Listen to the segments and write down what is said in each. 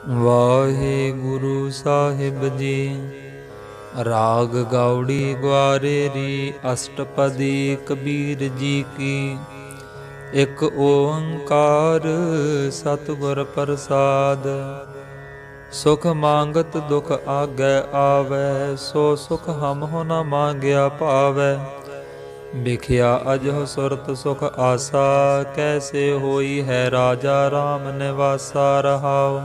ਵਾਹਿਗੁਰੂ ਸਾਹਿਬ ਜੀ। ਰਾਗ ਗੌੜੀ ਗਵਾਰੇਰੀ ਅਸ਼ਟਪਦੀ ਕਬੀਰ ਜੀ ਕੀ। ਇੱਕ ਓੰਕਾਰ ਸਤਿਗੁਰ ਪ੍ਰਸਾਦ। ਸੁਖ ਮੰਗਤ ਦੁਖ ਆਗੈ ਆਵੈ, ਸੋ ਸੁਖ ਹਮਹੁ ਨ ਮੰਗਿਆ ਭਾਵੈ। ਬਿਖਿਆ ਅਜਹੁ ਸੁਰਤ ਸੁਖ ਆਸਾ, ਕੈਸੇ ਹੋਈ ਹੈ ਰਾਜਾ ਰਾਮ ਨਿਵਾਸਾ ਰਹਾਉ।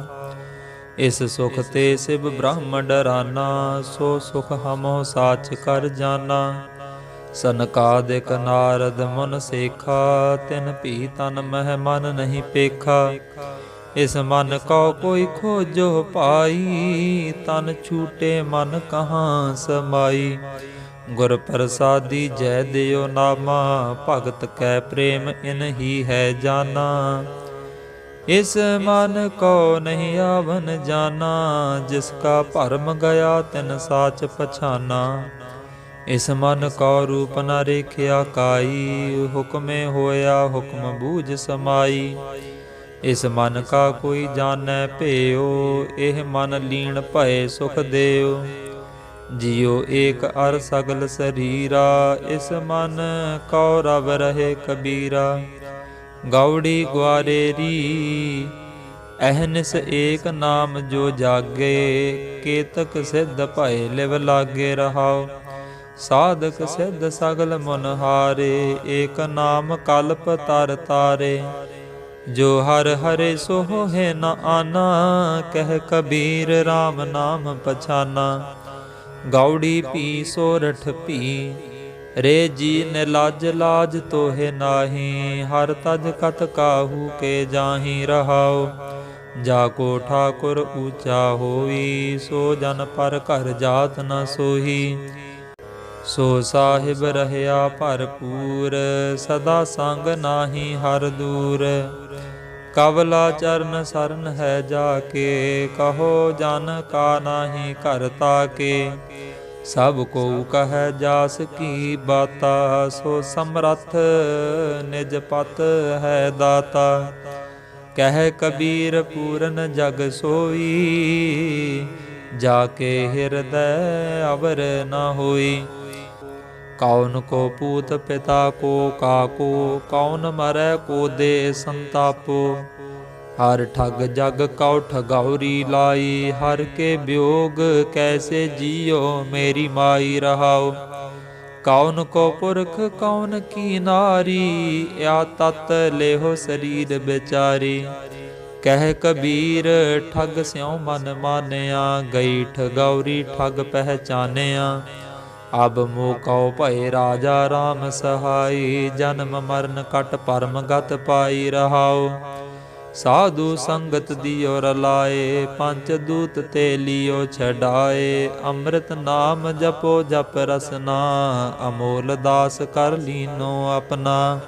ਇਸ ਸੁਖ ਤੇ ਸਿਵ ਬ੍ਰਹਮ ਡਰਾਨਾ, ਸੋ ਸੁਖ ਹਮੋ ਸਾਚ ਕਰ ਜਾਨਾ। ਸਨਕਾਦਿਕ ਨਾਰਦ ਮੁਨ ਸੇਖਾ, ਤਿਨ ਭੀ ਤਨ ਮਹਿ ਮਨ ਨਹੀਂ ਪੇਖਾ। ਇਸ ਮਨ ਕਉ ਕੋਈ ਖੋਜੋ ਪਾਈ, ਤਨ ਛੂਟੇ ਮਨ ਕਹਾਂ ਸਮਾਈ। ਗੁਰ ਪ੍ਰਸਾਦੀ ਜੈ ਦਿਓ ਨਾਮਾ, ਭਗਤ ਕੈ ਪ੍ਰੇਮ ਇਨਹੀ ਹੈ ਜਾਨਾ। ਇਸ ਮਨ ਕੋ ਨਹੀਂ ਆਵਨ ਜਾਨਾ, ਜਿਸ ਕਾ ਭਰਮ ਗਿਆ ਤਿਨ ਸਾਚ ਪਛਾਨਾ। ਇਸ ਮਨ ਕੋ ਰੂਪ ਨ ਰੇਖਿਆ ਕਾਈ, ਹੁਕਮੇ ਹੋਇਆ ਹੁਕਮ ਬੂਝ ਸਮਾਈ। ਇਸ ਮਨ ਕਾ ਕੋਈ ਜਾਣੈ ਭੇਉ, ਇਹ ਮਨ ਲੀਣ ਭਏ ਸੁਖ ਦੇਉ। ਜਿਉ ਏਕ ਅਰ ਸਗਲ ਸਰੀਰਾ, ਇਸ ਮਨ ਕਉ ਰਵ ਰਹੇ ਕਬੀਰਾ। ਗੌੜੀ ਗਵਾਰੇਰੀ ਅਹਨਿਸ ਏਕ ਨਾਮ ਜੋ ਜਾਗੇ, ਕੇਤਕ ਸਿੱਧ ਭਏ ਲਿਵ ਲਾਗੇ ਰਹਾਉ। ਸਾਧਕ ਸਿੱਧ ਸਗਲ ਮਨ ਹਾਰੇ, ਏਕ ਨਾਮ ਕਲਪ ਤਰ ਤਾਰੇ। ਜੋ ਹਰ ਹਰੇ ਸੋ ਹੋਏ ਨ ਆਨਾ, ਕਹਿ ਕਬੀਰ RAM ਨਾਮ ਪਛਾਨਾ। ਗੌੜੀ ਪੀ ਸੋਰਠ ਪੀ ਰੇ ਜੀ ਨੇ ਲਾਜ ਲਾਜ ਤੋਹੇ ਨਾਹੀ, ਹਰ ਤਜ ਕਤ ਕਾਹੂ ਕੇ ਜਾਹੀ ਰਹਾਉ। ਜਾ ਕੋ ਠਾਕੁਰ ਊਚਾ ਹੋਈ, ਸੋ ਜਨ ਪਰ ਘਰ ਜਾਤ ਨ ਸੋਹੀ। ਸੋ ਸਾਹਿਬ ਰਹਿਆ ਭਰਪੂਰ, ਸਦਾ ਸੰਗ ਨਾਹੀ ਹਰ ਦੂਰ। ਕਵਲਾ ਚਰਨ ਸਰਨ ਹੈ ਜਾ ਕੇ, ਕਹੋ ਜਨ ਕਾ ਨਾਹੀ ਘਰ ਤਾਕੇ। ਸਭ ਕੋ ਕਹੈ ਜਾਸ ਕੀ ਬਾਤਾ, ਸੋ ਸਮਰੱਥ ਨਿਜ ਪਤ ਹੈ ਦਾਤਾ। ਕਹਿ ਕਬੀਰ ਪੂਰਨ ਜਗ ਸੋਈ, ਜਾ ਕੇ ਹਿਰਦੈ ਅਵਰ ਨ ਹੋਈ। ਕੌਨ ਕੋ ਪੂਤ ਪਿਤਾ ਕੋ ਕਾਕੋ, ਕੌਨ ਮਰੈ ਕੋ ਦੇ ਸੰਤਾਪੋ। ਹਰ ਠਗ ਜਗ ਕਉ ਠਗੌਰੀ ਲਾਈ, ਹਰ ਕੇ ਵਿਯੋਗ ਕੈਸੇ ਜੀਓ ਮੇਰੀ ਮਾਈ ਰਹਾਉ। ਕੌਨ ਕੋ ਪੁਰਖ ਕੌਨ ਕੀ ਨਾਰੀ, ਯਾ ਤਤ ਲੇਹੋ ਸਰੀਰ ਵਿਚਾਰੀ। ਕਹਿ ਕਬੀਰ ਠਗ ਸਿਉ ਮਨ ਮਾਨਿਆ, ਗਈ ਠਗੌਰੀ ਠਗ ਪਹਿਚਾਨਿਆ। ਅਬ ਮੋ ਕਉ ਭਏ ਰਾਜਾ RAM ਸਹਾਈ, ਜਨਮ ਮਰਨ ਕਟ ਪਰਮ ਗਤ ਪਾਈ ਰਹਾਉ। ਸਾਧੂ ਸੰਗਤ ਦਿਓ ਰਲਾਏ, ਪੰਚ ਦੂਤ ਤੇ ਲਿਓ ਛਡਾਏ। ਅੰਮ੍ਰਿਤ ਨਾਮ ਜਪੋ ਜਪ ਰਸਨਾ, ਅਮੋਲ ਦਾਸ ਕਰ ਲੀਨੋ ਆਪਣਾ।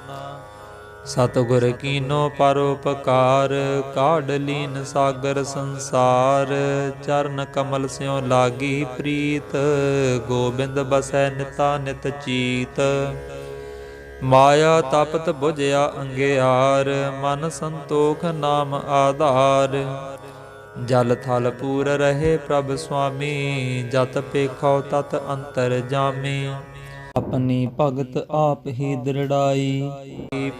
ਸਤਿਗੁਰ ਕੀਨੋ ਪਰਉਪਕਾਰ, ਕਾਢ ਲੀਨ ਸਾਗਰ ਸੰਸਾਰ। ਚਰਨ ਕਮਲ ਸਿਉ ਲਾਗੀ ਪ੍ਰੀਤ, ਗੋਬਿੰਦ ਬਸੈ ਨਿਤਾ ਨਿਤ ਚੀਤ। ਮਾਇਆ ਤਪਤ ਬੁਝਿਆ ਅੰਗਿਆਰ, ਮਨ ਸੰਤੋਖ ਨਾਮ ਆਧਾਰ। ਜਲ ਥਲ ਪੂਰ ਰਹੇ ਪ੍ਰਭ ਸੁਆਮੀ, ਜਤ ਪੇਖੋ ਤਤ ਅੰਤਰ ਜਾਮੀ। ਆਪਣੀ ਭਗਤ ਆਪ ਹੀ ਦ੍ਰਿੜਾਈ,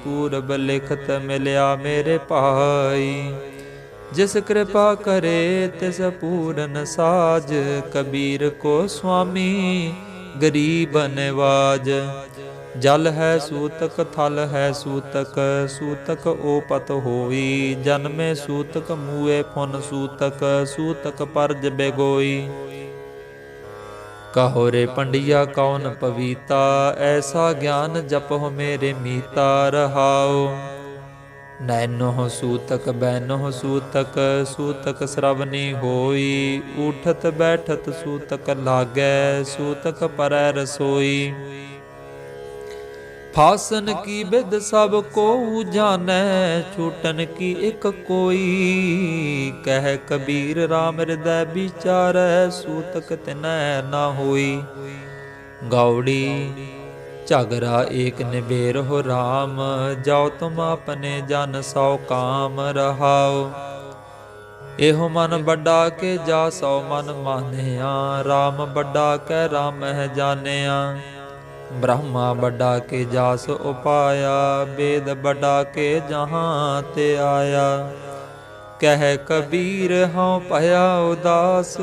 ਪੂਰਬ ਲਿਖਤ ਮਿਲਿਆ ਮੇਰੇ ਭਾਈ। ਜਿਸ ਕਿਰਪਾ ਕਰੇ ਤਿਸ ਪੂਰਨ ਸਾਜ, ਕਬੀਰ ਕੋ ਸੁਆਮੀ ਗਰੀਬ ਨਿਵਾਜ। ਜਲ ਹੈ ਸੂਤਕ ਥਲ ਹੈ ਸੂਤਕ, ਸੂਤਕ ਓਪਤ ਹੋਈ। ਜਨਮੇ ਸੂਤਕ ਮੂਏ ਫੁਨ ਸੂਤਕ, ਸੂਤਕ ਪਰਜ ਬੇਗੋਈ। ਕਹੋ ਰੇ ਪੰਡਿਆ ਕੌਣ ਪਵੀਤਾ, ਐਸਾ ਗਿਆਨ ਜਪੋ ਮੇਰੇ ਮੀਤਾ ਰਹਾਉ। ਨੈਨੋ ਸੂਤਕ ਬੈਨੋ ਸੂਤਕ, ਸੂਤਕ ਸ਼ਰਵਨੀ ਹੋਈ। ਊਠਤ ਬੈਠਤ ਸੂਤਕ ਲਾਗੈ, ਸੂਤਕ ਪਰੈ ਰਸੋਈ। ਫਾਸਨ ਕੀ ਬਿਦ ਸਭ ਕੋ ਜਾਣੈ, ਛੂਟਨ ਕੀ ਇਕ ਕੋਈ। ਕਹਿ ਕਬੀਰ RAM ਹਿਰਦੈ ਵਿਚਾਰੈ, ਸੂਤਕ ਤਿਨੈ ਨਾ ਹੋਈ। ਗੌੜੀ ਝਗਰਾ ਏਕ ਨਿਬੇਰਹੁ RAM, ਜਾਉ ਤੁਮ ਆਪਣੇ ਜਨ ਸੌ ਕਾਮ ਰਹਾਉ। एहो मन बड़ा के जा सौ मन मानिया, राम बड़ा कै राम है जानिया। ब्रह्मा बड़ा के जास उपाया, वेद बड़ा के जहाँ ते आया। कह कबीर हाँ पया उदास,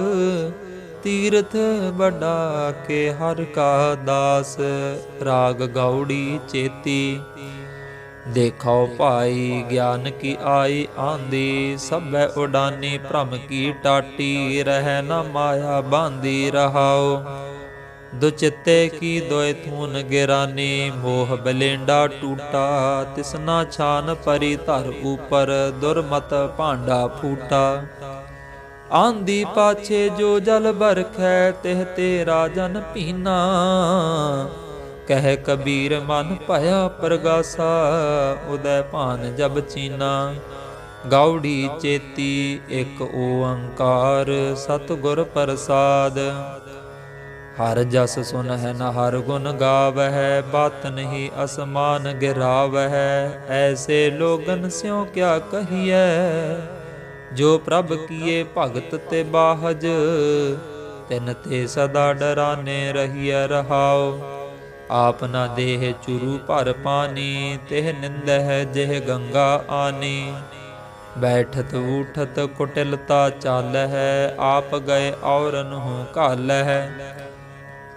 तीर्थ बड़ा के हर का दास। राग गौड़ी चेती देखो भाई, ज्ञान की आई आंधी। सब उडानी भ्रम की टाटी, रह न माया बांधी रहाओ। दुचित्ते की दोय थून गिरानी, मोह बलेंडा टूटा। तिसना छान परी धर ऊपर, दुर्मत भांडा फूटा। आंधी पाछे जो जल बरखै, तिह तेरा जन पीना। कह कबीर मन भया प्रगासा, उदय भान जब चीना। गौड़ी चेती एक ओंकार, सतगुर प्रसाद। हर जस सुन है न हर गुण गावह, बात नहीं असमान गिरावह। ऐसे लोगन स्यों क्या कहिए, जो प्रभ किए भगत ते बाहज। तिन ते सदा डराने रहिए रहाओ। आप न देह चुरु पर पानी, तेह निंदह जेह गंगा आनी। बैठत उठत कुटिलता चाल है, आप गए औरन हूँ काल है।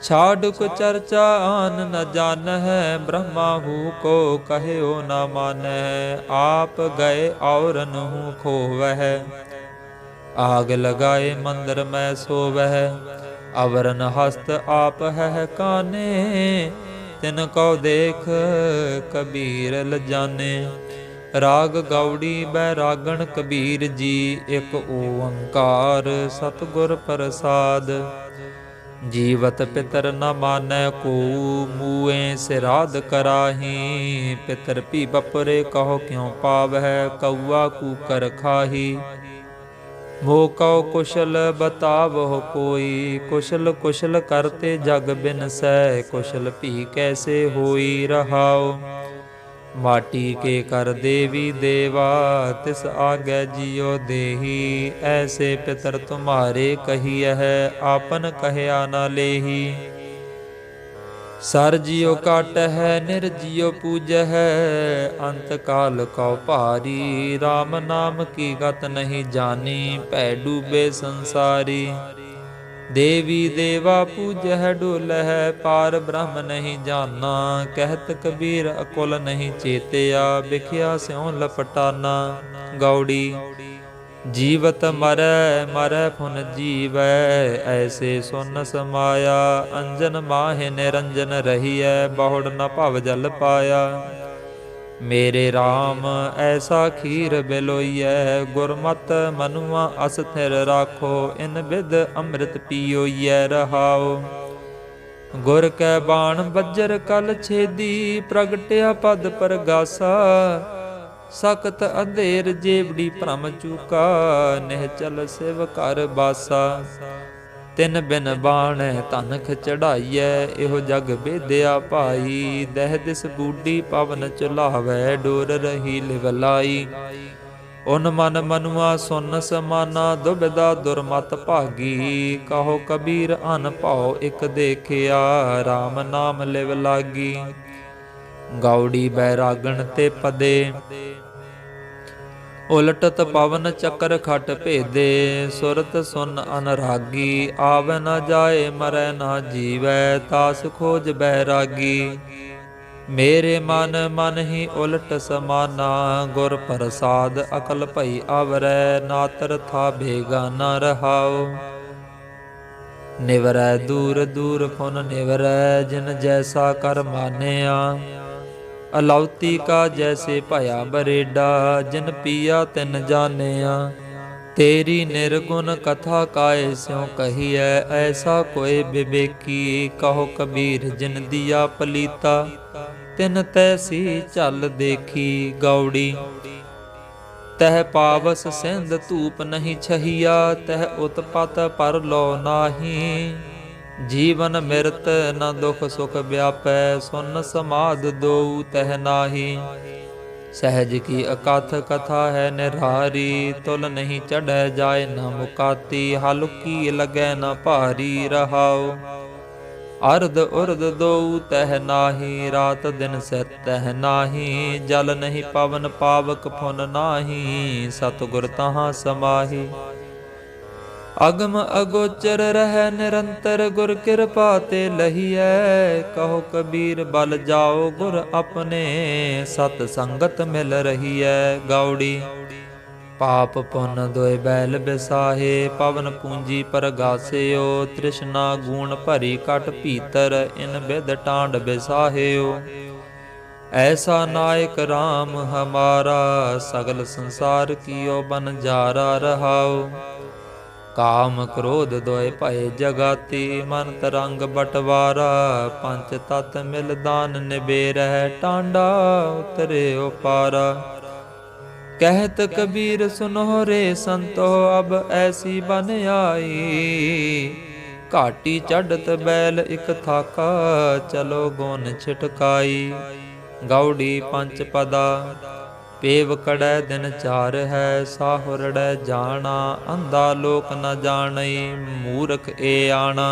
छाडुक चर्चा आन न जान है, ब्रह्मा हूँ को कहो न मान है। आप गए औरन हूँ खोवह, आग लगाए मंदिर में सोवह। अवरन हस्त आप है काने, तिनको देख कबीर लजाने। राग गौड़ी बैरागण कबीर जी, एक ओंकार सतगुर प्रसाद। जीवत पितर न मानै को, मुए सिराद कराही। पितर भी बपरे कहो क्यों पावह, कौआ कूकर खाही। मोह कहो कुशल बतावह कोई, कुशल कुशल करते जग बिनसै। कुशल भी कैसे होई रहाओ। माटी के कर देवी देवा, तिस आगे जियो देही। ऐसे पितर तुम्हारे कहिए है, आपन कहया न लेही। सर जियो काट है, निर्जियो पूज है। अंत काल कौ भारी, राम नाम की गत नहीं जानी। पै डूबे संसारी, देवी देवा पूज है डोल है। पार ब्रह्म नहीं जाना, कहत कबीर अकुल नहीं चेतिया। बिखिया स्यों लपटाना। गौड़ी जीवत मरै मरै फुन जीवै, ऐसे सुन समाया। अंजन माहे निरंजन रहिए, बहुड़ न भव जल पाया। मेरे राम ऐसा खीर बिलोइए, गुरमत मनुआ अस्थिर राखो। इन बिद अमृत पियोइए रहाओ। गुर कै बाण बज्जर कल छेदी, प्रगटिया पद परगासा। सख्त अंधेर जेवड़ी भ्रम चूका, निहचल सिव कर बासा। तिन बिन बाण धनख चढ़ाइए, एहो जग बेदया भाई। दह दिस बूढ़ी पवन चुलावै, डोर रही लिवलाई। उन मन मनुआ सुन समाना, दुबिधा दुर्मत भागी। कहो कबीर अन भाव एक देखिया, राम नाम लिव लागी। गौड़ी बैरागण ते पदे, उलटत पवन चक्र खट भेदे। सुरत सुन अनरागी, आवे न जाए मरै न जीवै। तास खोज बैरागी, मेरे मन मन ही उलट समाना। गुर प्रसाद अकल भई आवरै, नातर था बेगाना रहाओ। निवरै दूर दूर फुन निवरै, जिन जैसा कर मानिया। अलौती का जैसे भया बरेडा, जिन पिया तिन जानिया। तेरी निर्गुण कथा काय स्यों कहिए, ऐसा कोई विवेकी। कहो कबीर जिन दिया पलीता, तिन तैसी चल देखी। गौड़ी तह पावस सिंध धूप नहीं छहिया, तह उत्पत पर लो नाही। जीवन मृत न दुख सुख व्यापै, सुन समाध दोउ तह नाही। सहज की अकथ कथा है निरारी, तुल नहीं चढ़ै जाए न मुकाती, हलुकी लगे न भारी रहाओ। अर्ध उर्ध दोऊ तह नाही, रात दिन से तह नाही, जल नहीं पवन पावक फुन नाही, सतगुर तहाँ समाही। अगम अगोचर रह निरंतर, गुर कृपा ते लहिए, कहो कबीर बल जाओ गुर अपने, सत संगत मिल रही है। गौड़ी पाप पुन दोय बैल बिसाहे, पवन पूंजी पर गासेयो, तृष्णा गूण भरी कट भीतर, इन बिद टांड बिसाहेयो। ऐसा नायक राम हमारा, सगल संसार कियो बनजारा रहाओ। काम क्रोध दोय भय जगाती, मन तरंग बटवारा, पंच तत मिल दान निबेरह, टांडा उतरे उपारा। कहत कबीर सुनो रे संतो, अब ऐसी बन आई, घाटी चढ़त बैल इक थाका, चलो गोन छिटकाई। गौड़ी पंच पदा पेव कड़ै दिन चार है, साहुरड़ै जाना, अंधा लोक न जानई, मूरख ए आना।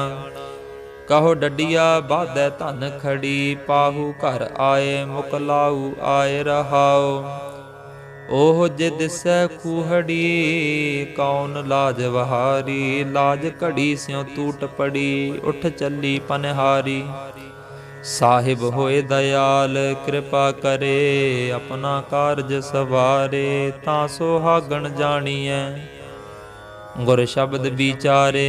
कहो डडिया बाधै धन खड़ी, पाहु घर आए मुकलाऊ आए रहाओ। ओह जे दिसै खूहड़ी, कौन लाज वहारी, लाज घड़ी स्यों टूट पड़ी, उठ चली पनहारी। साहिब होए दयाल कृपा करे, अपना कारज सवारे, तां सुहागण जानिए गुर शब्द विचारे।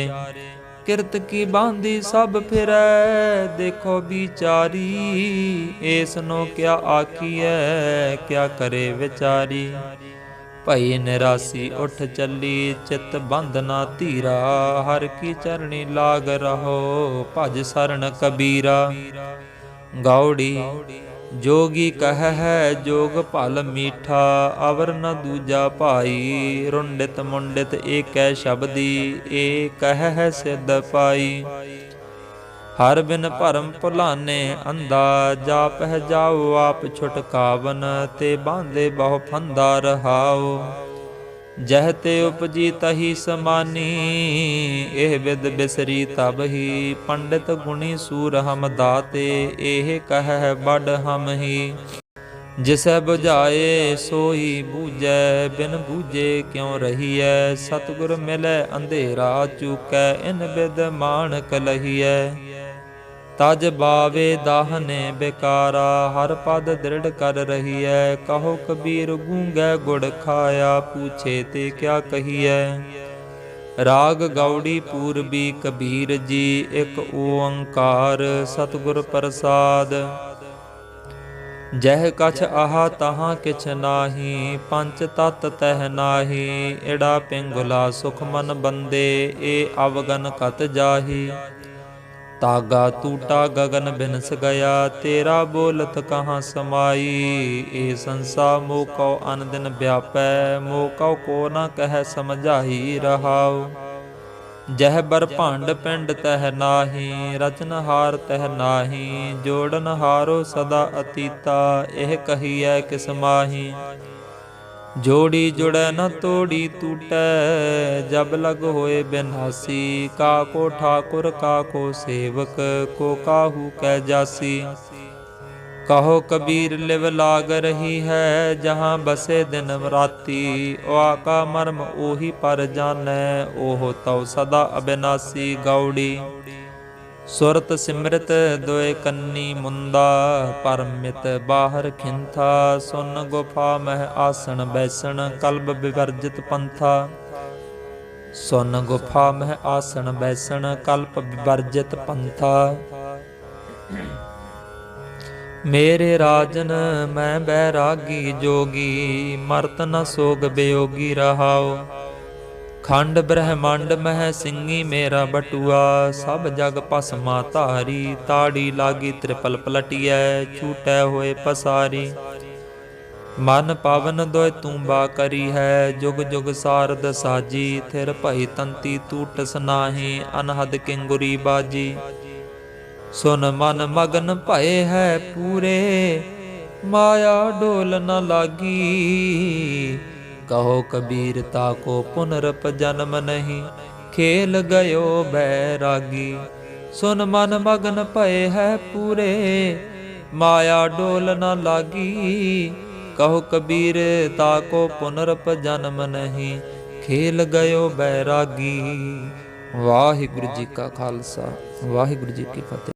किरत की बांधी सब फिरै, देखो बिचारी, ऐसनो क्या आखिए, क्या करे विचारी। भई निरासी उठ चली, चित बंधना धीरा, हर की चरणी लाग रहो, भज सरन कबीरा। गौड़ी जोगी कह है जोग फल मीठा, अवर न दूजा भाई, रुंडित मुंडित एकै शब्दी, ए कह है सिद्ध पाई। हर बिन भरम भुलाने अंधा, जाप है जाओ आप छुटकावन, ते बांधे बहु फंदा रहाओ। जह ते उपजी तही समानी, एह विद बिसरी तब ही, पंडित गुणी सूर हम दाते, एह कह बड़ हम ही। जिसे बुझाए सोई बूझै, बिन बूझे क्यों रहिए, सतगुर मिलै अंधेरा चूकै, इन बिद मानक लहिए। तज बावे दाहने बेकारा, हर पद दृढ़ कर रही है। कहो कबीर गूंगे गुड़ खाया, पूछे ते क्या कहिए। राग गौड़ी पूरबी कबीर जी, एक ओंकार सतगुर प्रसाद। जह कछ आहा तहाँ किछ नाही, पंच तत तह नाही, एड़ा पिंगला सुख मन बंदे, ए अवगन कत जाही। तागा टूटा गगन बिनस गया, तेरा बोलत कहाँ समाई, ए संसा मोकौ अन दिन व्यापै, मोकौ को न कह समझाही रहाओ। जह बर भांड पिंड तह नाही, रचनहार तह नाही, जोड़नहारो सदा अतीता, एह कहिए किस माही। जोड़ी जुड़ै न तोड़ी टूटै, जब लग होए बिनासी, काको ठाकुर काको सेवक, को काहू कै जासी। कहो कबीर लिव लाग रही है, जहाँ बसे दिन राती, आका मर्म ओही पर जानै, ओह तव सदा अबिनासी। गौड़ी सुरत सिमरत दोए कन्नी मुंदा, परमित बाहर खिंथा, सुन गुफा मह आसन बैसन, कल्ब विवर्जित पंथा। सुन गुफा मह आसन बैसन, कल्प विवर्जित पंथा। मेरे राजन मैं बैरागी जोगी, मरत न सोग वियोगी रहाओ। खंड ब्रह्मांड मह सिंगी मेरा बटुआ, सब जग भस्मा धारी, ताड़ी लागी त्रिपल पलटियै, छूटै होए पसारी। मन पावन दोय तूंबा करी है, जुग जुग सारद साजी, थिर भई तंती टूटस नाही, अनहद किंगुरी बाजी। सुन मन मगन भये है पूरे, माया डोल न लागी। कहो कबीर ताको पुनरप जन्म नहीं, खेल गयो बैरागी। सुन मन मगन भये है पूरे, माया डोल न लागी। कहो कबीर ताको पुनरप जन्म नहीं, खेल गयो बैरागी। वाहिगुरु जी का खालसा, वाहिगुरु जी की फतेह।